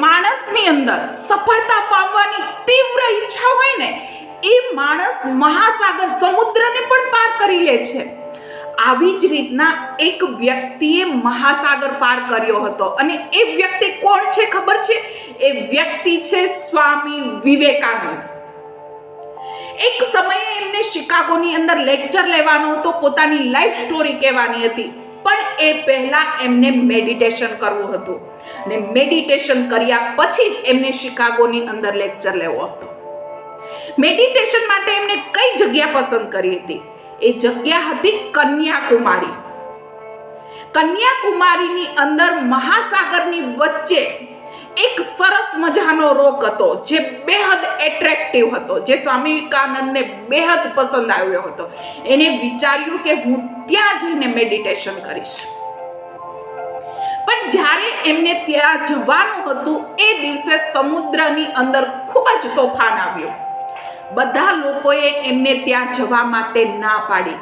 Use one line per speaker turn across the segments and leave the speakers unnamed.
માણસની અંદર સફળતા પામવાની તીવ્ર ઈચ્છા હોય ને, એ માણસ મહાસાગર સમુદ્રને પણ પાર કરી લે છે. આવી જ રીતના એક વ્યક્તિએ મહાસાગર પાર કર્યો હતો, અને એ વ્યક્તિ કોણ છે ખબર છે? એ વ્યક્તિ છે સ્વામી વિવેકાનંદ. એક સમયે એમને શિકાગોની અંદર લેક્ચર લેવાનો હતો, પોતાની લાઈફ સ્ટોરી કહેવાની હતી, પણ એ પહેલા એમને મેડિટેશન કરવું હતું, ને મેડિટેશન કર્યા પછી જ એમને શિકાગોની અંદર લેક્ચર લેવો હતો. મેડિટેશન માટે એમને કઈ જગ્યા પસંદ કરી હતી? એ જગ્યા હતી કન્યાકુમારી. કન્યાકુમારીની અંદર મહાસાગરની વચ્ચે એક સરસ મજાનો રોક હતો, જે બેહદ એટ્રેક્ટિવ હતો, જે સ્વામી વિવેકાનંદને બેહદ પસંદ આવ્યો હતો. એને વિચાર્યું કે હું ત્યાં જઈને મેડિટેશન કરીશ. પણ જ્યારે એમને ત્યાં જવાનું હતું, એ દિવસે સમુદ્રની અંદર ખૂબ જ તોફાન આવ્યું. બધા લોકોએ એમને ત્યાં જવા માટે ના પાડી.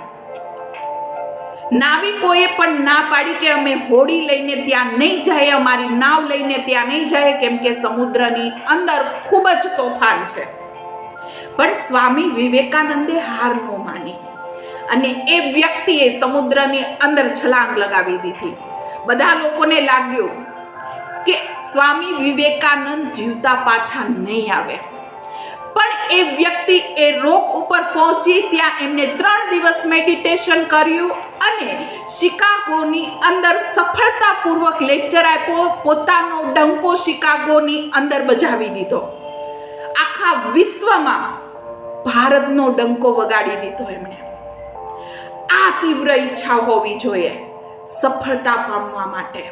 નાવિકોએ પણ ના પાડી કે અમે હોડી લઈને ત્યાં નહીં જઈએ, અમારી નાવ લઈને ત્યાં નહીં જઈએ, કેમ કે સમુદ્રની અંદર ખૂબ જ તોફાન છે. પણ સ્વામી વિવેકાનંદે હાર ન માની અને એ વ્યક્તિએ સમુદ્રની અંદર છલાંગ લગાવી દીધી. બધા લોકોને લાગ્યું કે સ્વામી વિવેકાનંદ જીવતા પાછા નહીં આવે. પણ એ વ્યક્તિ એ રોક ઉપર પહોંચી, ત્યાં એમને 3 દિવસ મેડિટેશન કર્યું અને શિકાગોની અંદર સફળતાપૂર્વક લેક્ચર આપ્યો. પોતાનો ડંકો શિકાગોની અંદર બજાવી દીધો. આખા વિશ્વમાં ભારતનો ડંકો વગાડી દીધો એમણે. આ તીવ્ર ઈચ્છા હોવી જોઈએ સફળતા પામવા માટે.